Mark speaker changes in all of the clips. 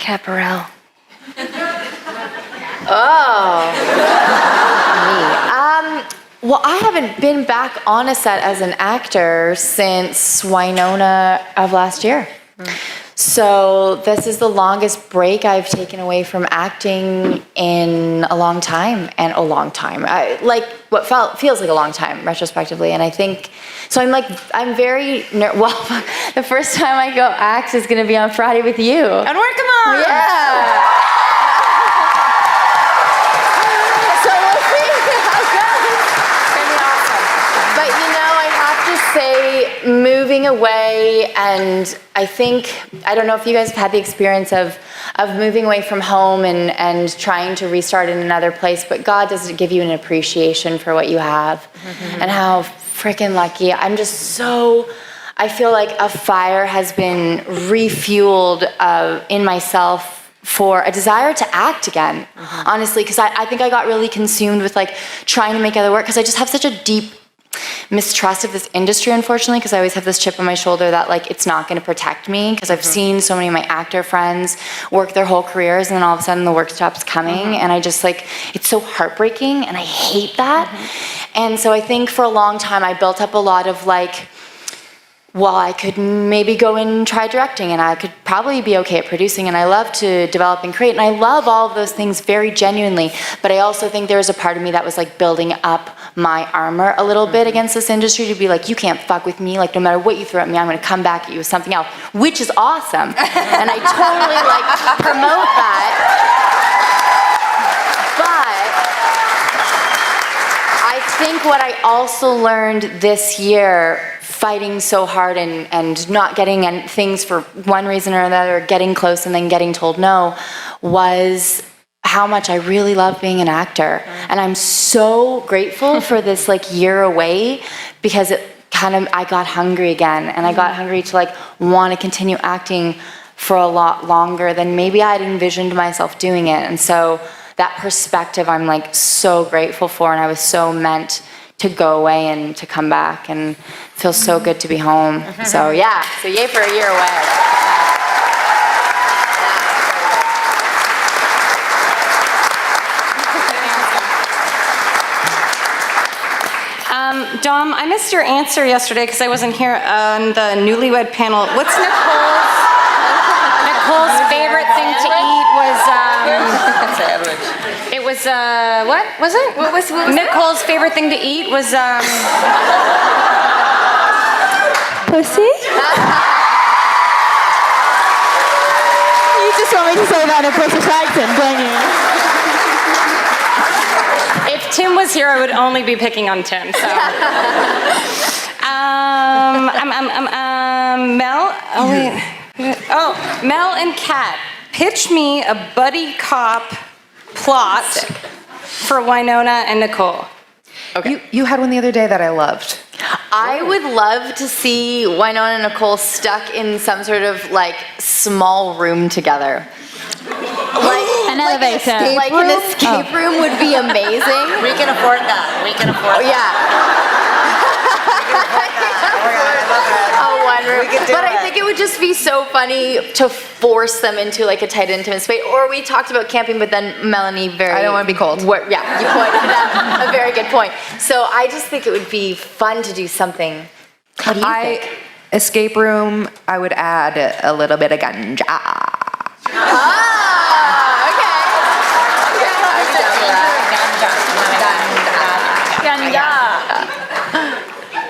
Speaker 1: Caparel.
Speaker 2: Oh. Me. Well, I haven't been back on a set as an actor since Wynonna of last year. So this is the longest break I've taken away from acting in a long time, and a long time. Like what feels like a long time retrospectively, and I think so. I'm very well. The first time I go act is going to be on Friday with you.
Speaker 1: And we're come on.
Speaker 2: Yeah. So we'll see how it goes. It's gonna be awesome. But you know, I have to say, moving away, and I think, I don't know if you guys have had the experience of moving away from home and trying to restart in another place, but God doesn't give you an appreciation for what you have. And how freaking lucky. I'm just so, I feel like a fire has been refueled in myself for a desire to act again, honestly, because I think I got really consumed with like trying to make other work, because I just have such a deep mistrust of this industry, unfortunately, because I always have this chip on my shoulder that like it's not going to protect me, because I've seen so many of my actor friends work their whole careers and then all of a sudden the work stops coming, and I just like, it's so heartbreaking and I hate that. And so I think for a long time I built up a lot of like, well, I could maybe go and try directing, and I could probably be okay at producing, and I love to develop and create, and I love all of those things very genuinely, but I also think there was a part of me that was like building up my armor a little bit against this industry, to be like, you can't fuck with me, like no matter what you throw at me, I'm gonna come back at you with something else, which is awesome, and I totally like promote that, but I think what I also learned this year, fighting so hard and not getting things for one reason or another, getting close and then getting told no, was how much I really love being an actor. And I'm so grateful for this like year away, because it kind of, I got hungry again, and I got hungry to like want to continue acting for a lot longer than maybe I'd envisioned myself doing it. And so that perspective I'm like so grateful for, and I was so meant to go away and to come back, and it feels so good to be home. So yeah, so yay for a year away.
Speaker 1: Dom, I missed your answer yesterday because I wasn't here on the newlywed panel. What's Nicole's favorite thing to eat was, it was, what was it? What was Nicole's favorite thing to eat was,
Speaker 3: Pussy? You just want me to say that in a British accent, don't you?
Speaker 1: if Tim was here, I would only be picking on Tim, so. Mel, oh wait. Oh, Mel and Kat, pitch me a buddy cop plot for Wynonna and Nicole.
Speaker 4: Okay. You had one the other day that I loved.
Speaker 2: I would love to see Wynonna and Nicole stuck in some sort of like small room together. Like
Speaker 3: an elevator.
Speaker 2: Like an escape room would be amazing.
Speaker 5: We can afford that. We can afford that.
Speaker 2: Oh, one room. But
Speaker 5: it.
Speaker 2: I think it would just be so funny to force them into like a tight, intimate space. Or we talked about camping, but then Melanie
Speaker 4: I don't want to be cold.
Speaker 2: Yeah, you pointed out a very good point. So I just think it would be fun to do something. What do you think?
Speaker 4: Escape room, I would add a little bit of ganja.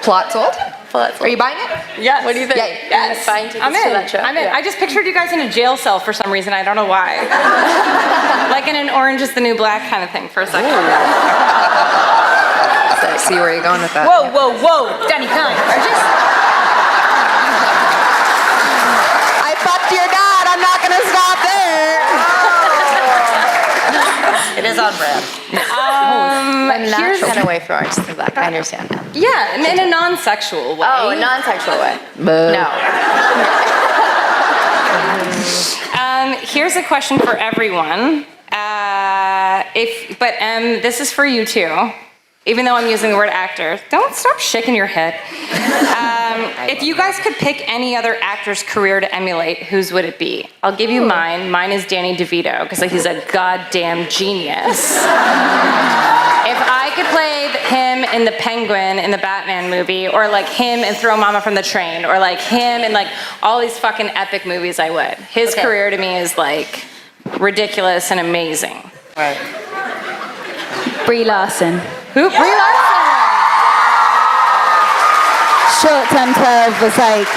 Speaker 4: Plot sold? Are you buying it?
Speaker 1: Yes.
Speaker 2: What do you think?
Speaker 4: Yay.
Speaker 1: Yes.
Speaker 2: Buying tickets
Speaker 1: I'm
Speaker 2: to
Speaker 1: in.
Speaker 2: that show?
Speaker 1: I'm in.
Speaker 2: Yeah.
Speaker 1: I just pictured you guys in a jail cell for some reason. I don't know why. Like in an Orange is the New Black kind of thing for a second.
Speaker 4: So I see where you're going with that.
Speaker 1: Whoa, whoa, whoa. Danny, come on.
Speaker 4: I fucked your dad. I'm not going to stop there.
Speaker 5: It is on brand.
Speaker 2: Here's kind of way for Orange is the Black. I understand that.
Speaker 1: Yeah, in a non-sexual way.
Speaker 2: Oh, a non-sexual way. No.
Speaker 1: Here's a question for everyone. This is for you too. even though I'm using the word actor. Don't stop shaking your head. If you guys could pick any other actor's career to emulate, whose would it be? I'll give you mine. Mine is Danny DeVito, because he's a goddamn genius. If I could play him in The Penguin in the Batman movie, or like him in Throw Mama from the Train, or like him in like all these fucking epic movies, I would. His career to me is like ridiculous and amazing.
Speaker 5: Right.
Speaker 3: Brie Larson.
Speaker 1: Who? Brie Larson.
Speaker 3: Short Term 12 was like,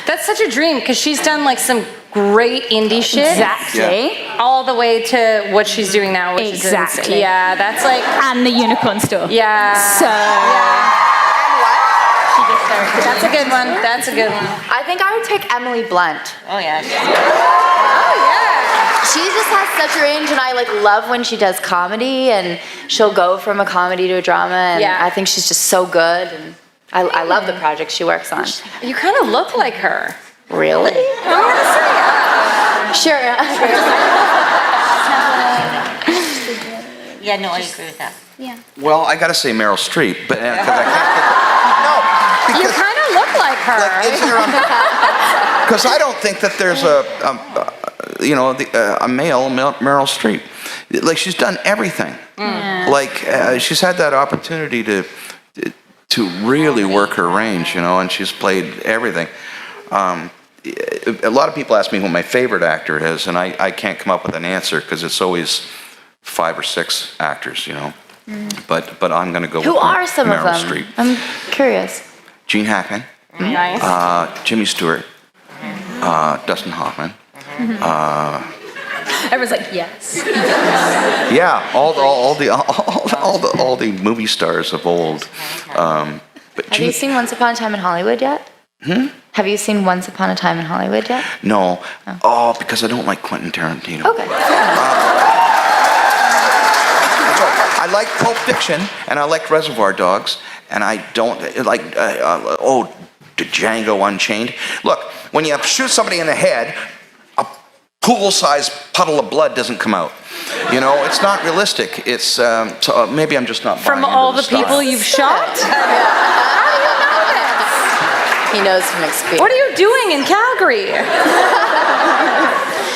Speaker 1: That's such a dream, because she's done like some great indie shit.
Speaker 3: exactly.
Speaker 1: All the way to what she's doing now, which is
Speaker 3: Exactly.
Speaker 1: insane. Yeah, that's like,
Speaker 3: And the Unicorn Store.
Speaker 1: yeah.
Speaker 3: So,
Speaker 1: That's a good one. That's a good one.
Speaker 2: I think I would take Emily Blunt.
Speaker 5: Oh, yeah.
Speaker 1: Oh, yeah.
Speaker 2: She just has such a range, and I like love when she does comedy, and she'll go from a comedy to a drama, and
Speaker 1: Yeah.
Speaker 2: I think she's just so good, and I love the projects she works on.
Speaker 1: You kind of look like her.
Speaker 2: Really?
Speaker 1: I'm gonna say
Speaker 2: Sure.
Speaker 5: Yeah, no, I agree with that.
Speaker 6: Well, I gotta say Meryl Streep, but because I can't get
Speaker 1: you kind of look like her.
Speaker 6: because I don't think that there's a male Meryl Streep. Like, she's done everything. Like, she's had that opportunity to really work her range, and she's played everything. A lot of people ask me who my favorite actor is, and I can't come up with an answer because it's always 5 or 6 actors, But I'm going to go
Speaker 2: Who
Speaker 6: with
Speaker 2: are some
Speaker 6: Meryl
Speaker 2: of them?
Speaker 6: Streep.
Speaker 2: I'm curious.
Speaker 6: Gene Hackman,
Speaker 1: Nice.
Speaker 6: Jimmy Stewart, Dustin Hoffman.
Speaker 3: everyone's like, yes.
Speaker 6: Yeah, all the movie stars of old. But
Speaker 2: Have you seen Once Upon a Time in Hollywood yet? Have you seen Once Upon a Time in Hollywood yet?
Speaker 6: No. Because I don't like Quentin Tarantino.
Speaker 2: Okay.
Speaker 6: I like Pulp Fiction, and I like Reservoir Dogs, and I don't like, Django Unchained. Look, when you shoot somebody in the head, a pool-sized puddle of blood doesn't come out. It's not realistic. It's, so maybe I'm just not
Speaker 1: From
Speaker 6: buying
Speaker 1: all
Speaker 6: into
Speaker 1: the
Speaker 6: style.
Speaker 1: people you've shot?
Speaker 2: He knows from experience.
Speaker 1: What are you doing in Calgary?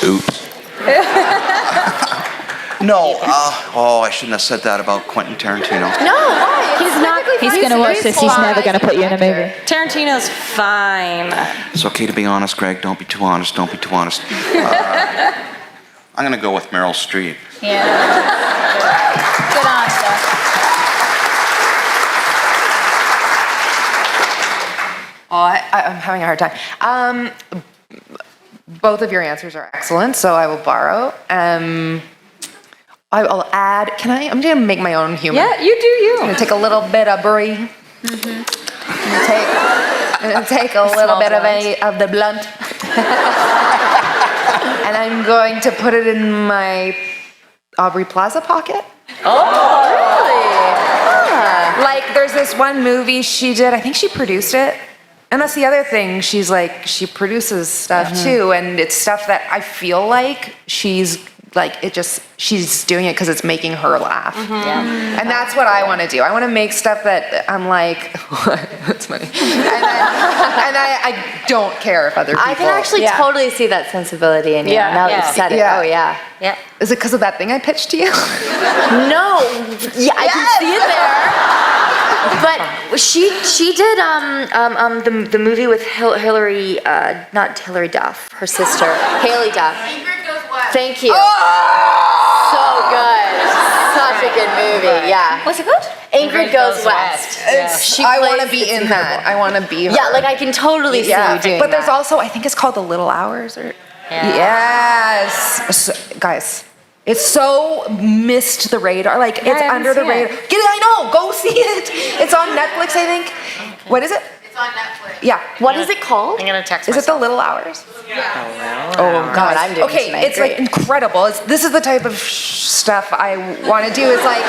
Speaker 6: Oops. No, I shouldn't have said that about Quentin Tarantino.
Speaker 2: No, why?
Speaker 3: He's going to watch this. He's never going to put you in a movie.
Speaker 1: Tarantino's fine.
Speaker 6: It's okay to be honest, Greg. Don't be too honest. Don't be too honest. I'm going to go with Meryl Streep.
Speaker 3: Yeah. Good answer.
Speaker 4: I'm having a hard time. Both of your answers are excellent, so I will borrow. I'll add. I'm going to make my own human.
Speaker 1: Yeah, you do you.
Speaker 4: I'm going to take a little bit of Brie. I'm going to take a little bit of the blunt. And I'm going to put it in my Aubrey Plaza pocket.
Speaker 2: Oh, really?
Speaker 4: Like, there's this one movie she did, I think she produced it. And that's the other thing, she produces stuff too, and it's stuff that I feel like she's doing it because it's making her laugh.
Speaker 2: Yeah.
Speaker 4: And that's what I want to do. I want to make stuff that I'm like, that's funny. And I don't care if other people.
Speaker 2: I can actually totally see that sensibility in you now that you've said it.
Speaker 4: Yeah.
Speaker 2: Oh, yeah.
Speaker 5: Yeah.
Speaker 4: Is it because of that thing I pitched to you?
Speaker 2: No. Yeah, I can see it there. But she did the movie with Hillary, not Hillary Duff, her sister, Haley Duff. Thank you. So good. Such a good movie. Yeah.
Speaker 1: What's it called?
Speaker 2: Ingrid Goes West.
Speaker 4: I want to be in that. I want to be her.
Speaker 2: Yeah, like I can totally see you doing
Speaker 4: But there's
Speaker 2: that.
Speaker 4: also, I think it's called The Little Hours. Yes. So, guys, it's so missed the radar. Like, it's under the radar. Get it? I know. Go see it. It's on Netflix, I think. What is it?
Speaker 7: It's on Netflix.
Speaker 4: Yeah.
Speaker 2: What is it called?
Speaker 5: I'm going to text
Speaker 4: Is it
Speaker 5: myself.
Speaker 4: The Little Hours?
Speaker 2: Oh, God, I'm doing
Speaker 4: Okay,
Speaker 2: tonight.
Speaker 4: it's like incredible. This is the type of stuff I want to do. It's like,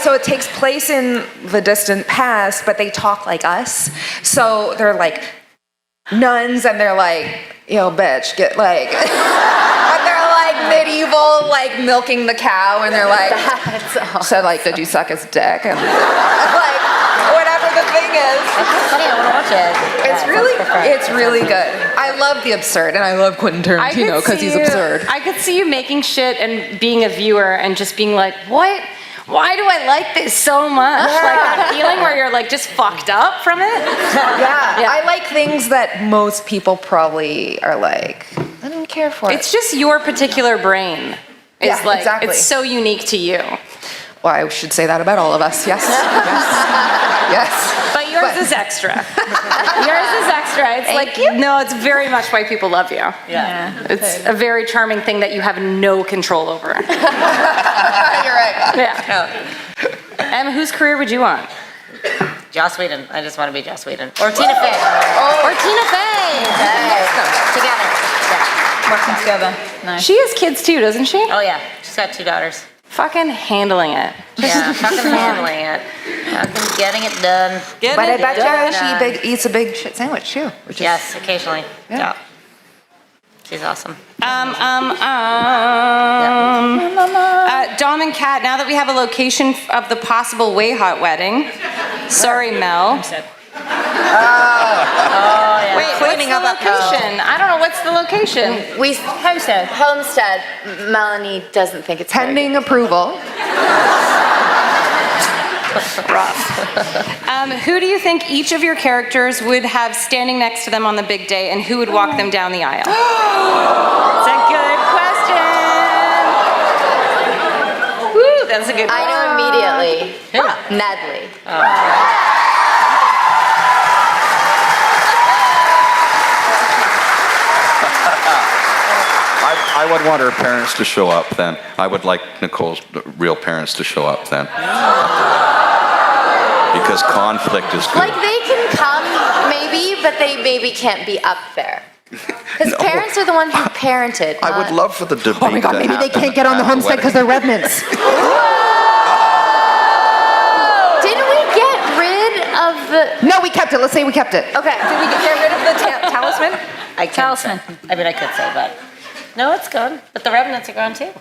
Speaker 4: so it takes place in the distant past, but they talk like us. So they're like nuns, and they're like, bitch, get like, but they're like medieval, like milking the cow, and they're like,
Speaker 2: That's all.
Speaker 4: so like, did you suck his dick? And like, whatever the thing is.
Speaker 5: It's funny, I want to watch it.
Speaker 4: It's really good. I love the absurd, and I love Quentin Tarantino because he's absurd.
Speaker 1: I could see you making shit and being a viewer and just being like, what? Why do I like this so much? Like that feeling where you're like just fucked up from it.
Speaker 4: Yeah, I like things that most people probably are like, I don't care for it.
Speaker 1: It's just your particular brain. It's
Speaker 4: Yeah,
Speaker 1: like,
Speaker 4: exactly.
Speaker 1: it's so unique to you.
Speaker 4: Well, I should say that about all of us. Yes. Yes.
Speaker 1: But yours is extra. Yours is extra. It's like, no, it's very much why people love you.
Speaker 5: Yeah.
Speaker 1: It's a very charming thing that you have no control over.
Speaker 4: You're right.
Speaker 1: Yeah. Emma, whose career would you want?
Speaker 5: Joss Whedon. I just want to be Joss Whedon. Or Tina Fey.
Speaker 1: Or Tina Fey.
Speaker 5: Together. Yeah.
Speaker 3: Working together. Nice.
Speaker 1: She has kids too, doesn't she?
Speaker 5: Oh, yeah. She's got 2 daughters.
Speaker 1: Fucking handling it.
Speaker 5: Yeah, fucking handling it. Fucking getting it done.
Speaker 4: But I bet
Speaker 5: done.
Speaker 4: she eats a big shit sandwich too. Which is,
Speaker 5: Yes, occasionally.
Speaker 4: Yeah.
Speaker 5: Yeah. She's awesome.
Speaker 1: Dom and Kat, now that we have a location of the possible way hot wedding. Sorry, Mel.
Speaker 5: Oh, yeah.
Speaker 1: Wait,
Speaker 4: Cleaning
Speaker 1: what's
Speaker 4: up
Speaker 1: the location? I don't know, what's the location?
Speaker 2: Homestead. Melanie doesn't think it's
Speaker 4: pending approval.
Speaker 1: Who do you think each of your characters would have standing next to them on the big day, and who would walk them down the aisle? That's a good question. Woo, that's a good
Speaker 2: I
Speaker 1: question.
Speaker 2: know immediately.
Speaker 5: Yeah.
Speaker 2: Nedley.
Speaker 6: I would want her parents to show up then. I would like Nicole's real parents to show up then. Because conflict is good.
Speaker 2: Like they can come maybe, but they maybe can't be up there. Because
Speaker 6: No.
Speaker 2: parents are the ones who parented.
Speaker 6: I would love for the debate
Speaker 3: Oh my God,
Speaker 6: to
Speaker 3: maybe they
Speaker 6: happen
Speaker 3: can't get on the
Speaker 6: at
Speaker 3: homestead because
Speaker 6: wedding.
Speaker 3: they're revenants.
Speaker 2: Didn't we get rid of the?
Speaker 4: No, we kept it. Let's say we kept it.
Speaker 2: Okay.
Speaker 4: Did we get rid of the talisman?
Speaker 5: I can't say. I mean, I could say, but no, it's gone. But the revenants are gone too.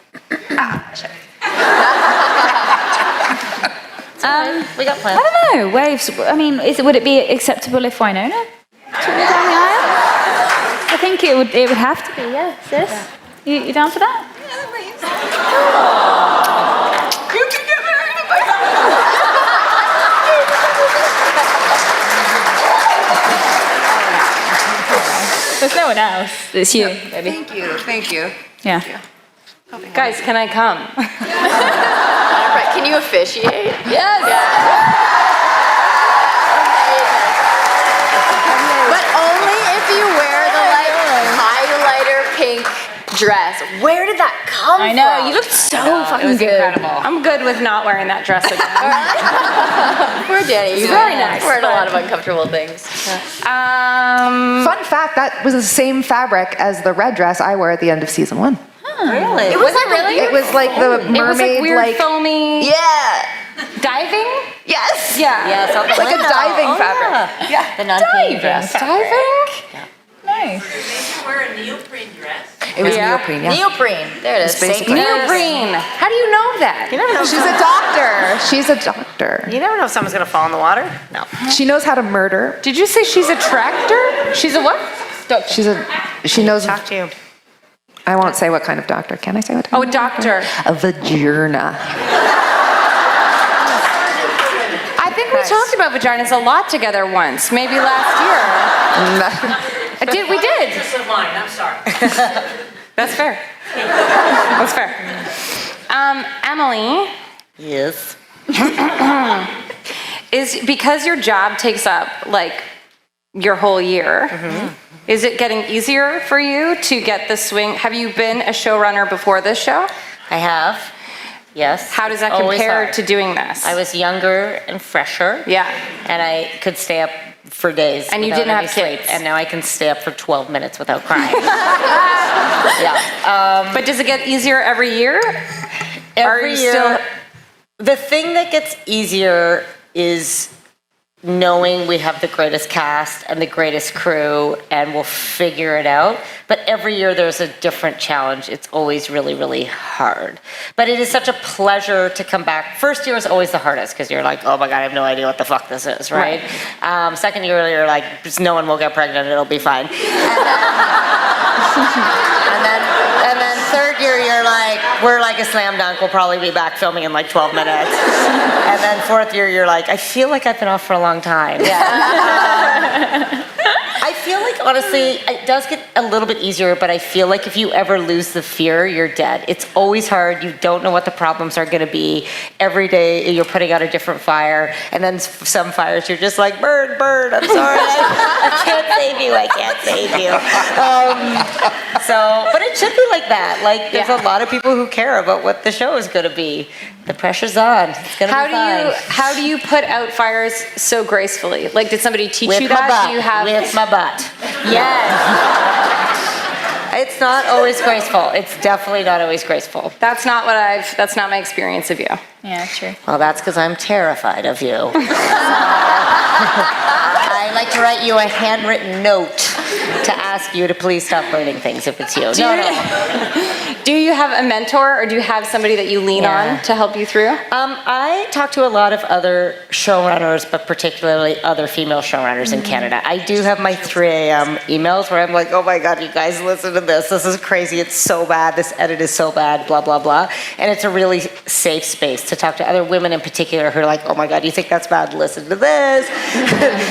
Speaker 5: We got plans.
Speaker 3: I don't know, waves. I mean, would it be acceptable if Wynonna took me down the aisle? I think it would have to be, yeah, sis. You down for that?
Speaker 4: You can get married if I
Speaker 3: There's no one else. It's you, baby.
Speaker 4: Thank you.
Speaker 3: Yeah.
Speaker 1: Guys, can I come?
Speaker 2: Right. Can you officiate?
Speaker 1: Yes.
Speaker 2: But only if you wear the like highlighter pink dress. Where did that come
Speaker 3: I know,
Speaker 2: from?
Speaker 3: you looked so
Speaker 5: It
Speaker 3: fucking
Speaker 5: was
Speaker 3: good.
Speaker 5: incredible.
Speaker 1: I'm good with not wearing that dress again.
Speaker 2: Poor Danny.
Speaker 1: It's very nice,
Speaker 2: Wearing a
Speaker 1: but-
Speaker 2: lot of uncomfortable things.
Speaker 4: Fun fact, that was the same fabric as the red dress I wore at the end of season 1.
Speaker 5: Really?
Speaker 2: Was it really?
Speaker 4: It was like the
Speaker 1: It was like
Speaker 4: mermaid,
Speaker 1: weird foamy
Speaker 2: Yeah.
Speaker 1: diving.
Speaker 4: Yes.
Speaker 1: Yeah.
Speaker 5: Yeah, something
Speaker 4: Like a diving fabric.
Speaker 5: Yeah. The non-paying dress.
Speaker 1: Diving.
Speaker 3: Nice.
Speaker 4: It was
Speaker 1: Yeah.
Speaker 4: neoprene, yeah.
Speaker 2: Neoprene. There it is.
Speaker 4: It's basically-
Speaker 1: Neoprene. How do you know that?
Speaker 5: You never know.
Speaker 4: She's a doctor. She's a doctor.
Speaker 5: You never know if someone's gonna fall in the water. No.
Speaker 4: She knows how to murder.
Speaker 1: Did you say she's a tractor? She's a what?
Speaker 4: She knows,
Speaker 5: Talk to you.
Speaker 4: I won't say what kind of doctor. Can I say what?
Speaker 1: Oh, a doctor.
Speaker 4: A vagina.
Speaker 1: I think we talked about vaginas a lot together once, maybe last year. We did.
Speaker 7: This is mine, I'm sorry.
Speaker 1: That's fair. That's fair. Emily,
Speaker 5: Yes.
Speaker 1: is because your job takes up like your whole year, is it getting easier for you to get the swing? Have you been a showrunner before this show?
Speaker 5: I have. Yes.
Speaker 1: How does that
Speaker 5: Always
Speaker 1: compare
Speaker 5: hard.
Speaker 1: to doing this?
Speaker 5: I was younger and fresher.
Speaker 1: Yeah.
Speaker 5: And I could stay up for days.
Speaker 1: And you
Speaker 5: without
Speaker 1: didn't have
Speaker 5: any sleep.
Speaker 1: kids.
Speaker 5: And now I can stay up for 12 minutes without crying. Yeah.
Speaker 1: But does it get easier every year?
Speaker 5: Every
Speaker 1: you
Speaker 5: year,
Speaker 1: still-
Speaker 5: the thing that gets easier is knowing we have the greatest cast and the greatest crew and we'll figure it out. But every year there's a different challenge. It's always really, really hard. But it is such a pleasure to come back. First year is always the hardest because you're like, oh my God, I have no idea what the fuck this is, right? Second year, you're like, just no one will get pregnant, it'll be fine. And then third year, you're like, we're like a slam dunk. We'll probably be back filming in like 12 minutes. And then fourth year, you're like, I feel like I've been off for a long time. Yeah. I feel like, honestly, it does get a little bit easier, but I feel like if you ever lose the fear, you're dead. It's always hard. You don't know what the problems are going to be. Every day, you're putting out a different fire. And then some fires, you're just like, burn, burn, I'm sorry. I can't save you. I can't save you. But it should be like that. Like, there's a lot of people who care about what the show is going to be. The pressure's on. It's going to be fine.
Speaker 1: How do you put out fires so gracefully? Like, did somebody teach
Speaker 5: With
Speaker 1: you
Speaker 5: my
Speaker 1: that?
Speaker 5: butt.
Speaker 1: Do you have...
Speaker 5: With my butt. Yes. It's not always graceful. It's definitely not always graceful.
Speaker 1: That's not my experience of you.
Speaker 3: Yeah, true.
Speaker 5: Well, that's because I'm terrified of you. I'd like to write you a handwritten note to ask you to please stop burning things if it's you.
Speaker 1: Do you have a mentor or do you have somebody that you lean on to help you through?
Speaker 5: I talk to a lot of other showrunners, but particularly other female showrunners in Canada. I do have my 3 a.m. emails where I'm like, oh my God, you guys listen to this. This is crazy. It's so bad. This edit is so bad, blah, blah, blah. And it's a really safe space to talk to other women in particular who are like, oh my God, you think that's bad? Listen to this.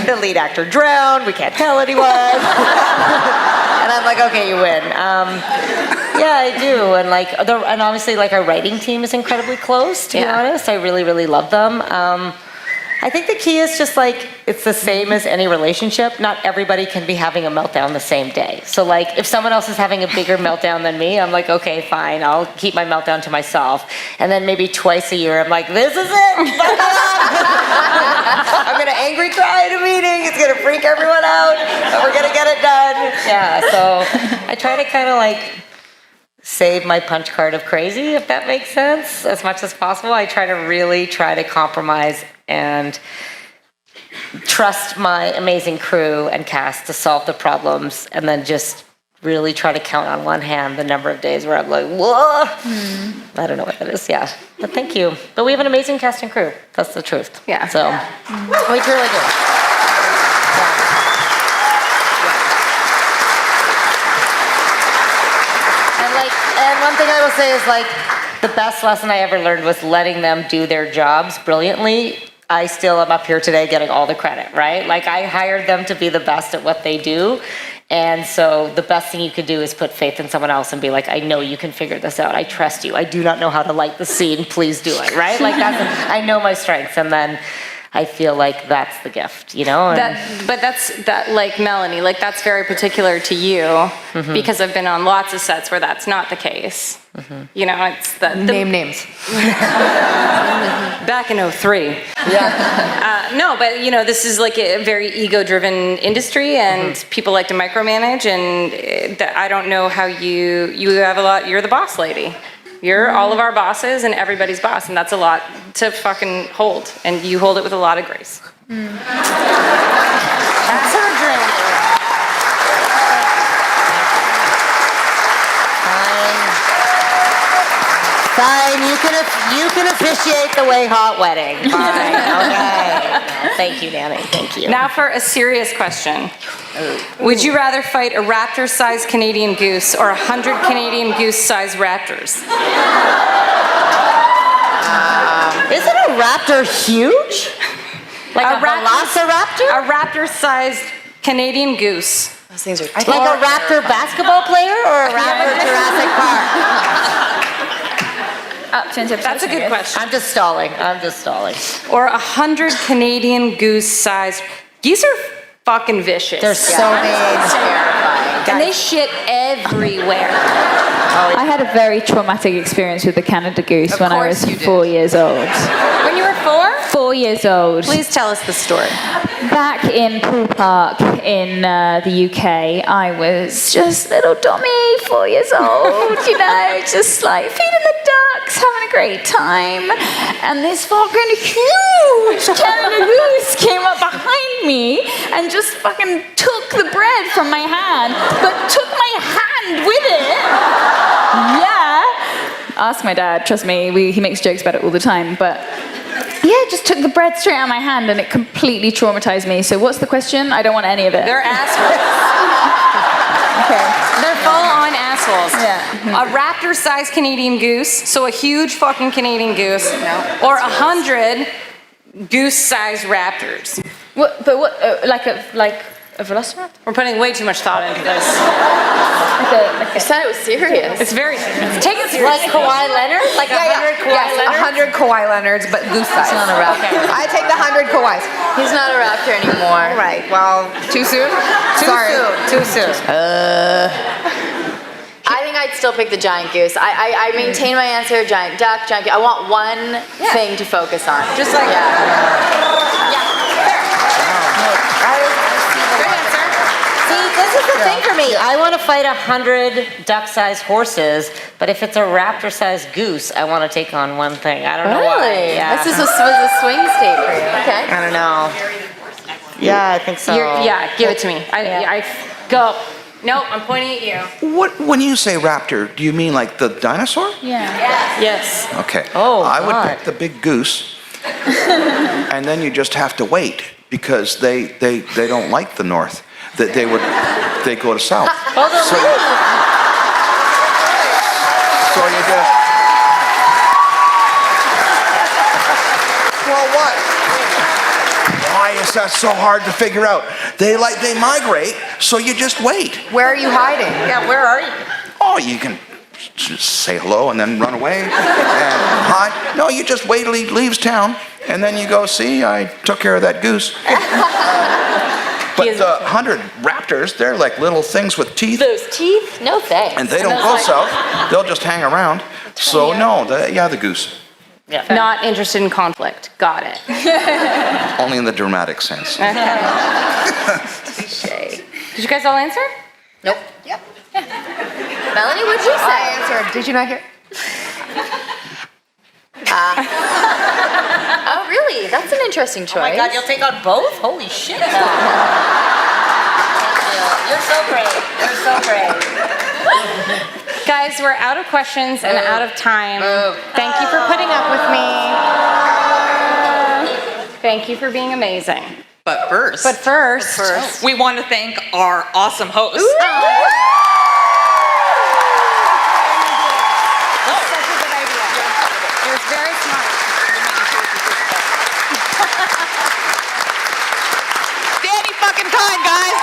Speaker 5: The lead actor drowned. We can't tell anyone. And I'm like, okay, you win. Yeah, I do. And honestly, like, our writing team is incredibly close, to be honest. I really, really love them. I think the key is just like, it's the same as any relationship. Not everybody can be having a meltdown the same day. So like, if someone else is having a bigger meltdown than me, I'm like, okay, fine, I'll keep my meltdown to myself. And then maybe twice a year, I'm like, this is it! I'm gonna angry cry at a meeting, it's gonna freak everyone out, but we're gonna get it done. Yeah, so I try to kind of like, save my punch card of crazy, if that makes sense, as much as possible. I really try to compromise and trust my amazing crew and cast to solve the problems, and then just really try to count on one hand the number of days where I'm like, whoa! I don't know what that is, yeah. But thank you. But we have an amazing cast and crew. That's the truth.
Speaker 1: Yeah.
Speaker 5: So, we truly do. And one thing I will say is, like, the best lesson I ever learned was letting them do their jobs brilliantly. I still am up here today getting all the credit, right? Like, I hired them to be the best at what they do. And so the best thing you could do is put faith in someone else and be like, I know you can figure this out. I trust you. I do not know how to light the scene. Please do it, right? Like, I know my strengths. And then I feel like that's the gift, you know?
Speaker 1: But that's like Melanie, like that's very particular to you because I've been on lots of sets where that's not the case. You know, it's the
Speaker 4: Name names.
Speaker 1: back in 2003. Yeah. No, but you know, this is like a very ego-driven industry, and people like to micromanage. And I don't know how you have a lot. You're the boss lady. You're all of our bosses and everybody's boss, and that's a lot to fucking hold, and you hold it with a lot of grace. That's her dream.
Speaker 5: Fine, you can officiate the way hot wedding. Fine, okay. No, thank you, Nanny, thank you.
Speaker 1: Now for a serious question. Would you rather fight a raptor-sized Canadian goose or 100 Canadian goose-sized raptors?
Speaker 5: Isn't a raptor huge? Like a velociraptor?
Speaker 1: A raptor-sized Canadian goose.
Speaker 4: Those things are
Speaker 5: Like a raptor basketball player or a raptor Jurassic Park?
Speaker 1: That's a good question.
Speaker 5: I'm just stalling.
Speaker 1: Or 100 Canadian goose-sized. Geese are fucking vicious.
Speaker 5: They're so mean. Terrifying.
Speaker 1: And they shit everywhere.
Speaker 3: I had a very traumatic experience with the Canada goose when I was 4 years old.
Speaker 1: When you were 4?
Speaker 3: 4 years old.
Speaker 1: Please tell us the story.
Speaker 3: Back in Poole Park in the UK, I was just little Dommy, 4 years old, you know, just like feeding the ducks, Jack's having a great time, and this fucking huge Canada goose came up behind me and just fucking took the bread from my hand, but took my hand with it. Yeah. Ask my dad, trust me, he makes jokes about it all the time, but yeah, just took the bread straight out of my hand and it completely traumatized me. So what's the question? I don't want any of it.
Speaker 1: They're assholes.
Speaker 3: Okay.
Speaker 1: They're full-on assholes.
Speaker 3: Yeah.
Speaker 1: A raptor-sized Canadian goose, so a huge fucking Canadian goose, or 100 goose-sized raptors.
Speaker 3: What, but what, like a velociraptor?
Speaker 1: We're putting way too much thought into this.
Speaker 2: You said it was serious.
Speaker 1: It's very serious. Take it seriously.
Speaker 5: Like Kawhi Leonard? Like 100 Kawhi Leonards?
Speaker 4: 100 Kawhi Leonards, but goose size.
Speaker 2: Not a raptor.
Speaker 4: I take the 100 Kawhis.
Speaker 2: He's not a raptor anymore.
Speaker 4: Right, well, too soon?
Speaker 5: Too soon.
Speaker 2: I think I'd still pick the giant goose. I maintain my answer, giant duck, giant goose. I want one thing to focus on.
Speaker 1: Just like
Speaker 5: See, this is the thing for me. I want to fight 100 duck-sized horses, but if it's a raptor-sized goose, I want to take on one thing. I don't know why.
Speaker 2: Really?
Speaker 5: Yeah.
Speaker 2: This was a swing state for you. Okay.
Speaker 5: I don't know. Yeah, I think so.
Speaker 1: yeah, give it to me. I go. No, I'm pointing at you.
Speaker 6: When you say raptor, do you mean like the dinosaur?
Speaker 3: Yeah.
Speaker 1: Yes.
Speaker 6: Okay.
Speaker 5: Oh,
Speaker 6: I would
Speaker 5: God.
Speaker 6: pick the big goose, and then you just have to wait because they don't like the north. That they go to south. So you just. Well, what? Why is that so hard to figure out? They migrate, so you just wait.
Speaker 4: Where are you hiding?
Speaker 5: Yeah, where are you?
Speaker 6: Oh, you can just say hello and then run away and hide. No, you just wait till he leaves town, and then you go, see, I took care of that goose. But the 100 raptors, they're like little things with teeth.
Speaker 2: Those teeth? No thanks.
Speaker 6: And they don't go south. They'll just hang around. So no, the goose.
Speaker 5: Yeah.
Speaker 1: Not interested in conflict. Got it.
Speaker 6: Only in the dramatic sense.
Speaker 1: Did you guys all answer?
Speaker 2: Nope.
Speaker 4: Yep.
Speaker 2: Melanie, what'd you say?
Speaker 4: I answered. Did you not hear?
Speaker 2: Oh, really? That's an interesting choice.
Speaker 5: Oh my God, you'll take on both? Holy shit. Thank you. You're so great. You're so great.
Speaker 1: Guys, we're out of questions and out of time. Thank you for putting up with me. Thank you for being amazing.
Speaker 7: But first,
Speaker 1: we
Speaker 7: we want to thank our awesome hosts.
Speaker 1: It was very smart.
Speaker 7: Danny fucking time, guys.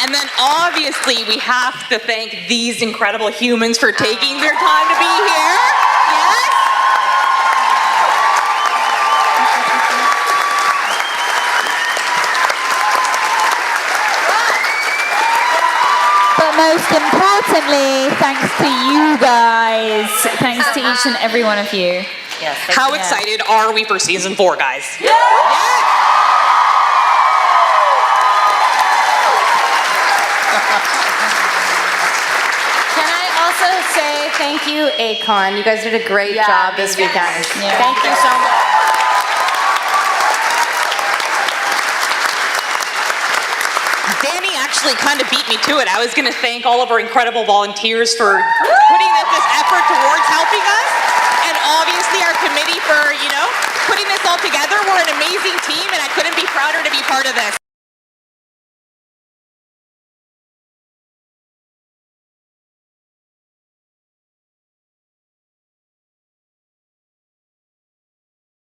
Speaker 7: And then obviously we have to thank these incredible humans for taking their time to be here. Yes?
Speaker 3: But most importantly, thanks to you guys. Thanks to each and every one of you.
Speaker 5: Yes,
Speaker 7: How excited are we for season 4, guys? Yeah.
Speaker 1: Can I also say thank you, Akon. You guys did a great job this weekend.
Speaker 3: Yeah.
Speaker 1: Thank you so much.
Speaker 7: Danny actually kind of beat me to it. I was going to thank all of our incredible volunteers for putting this effort towards helping us, and obviously our committee for, putting this all together. We're an amazing team, and I couldn't be prouder to be part of this.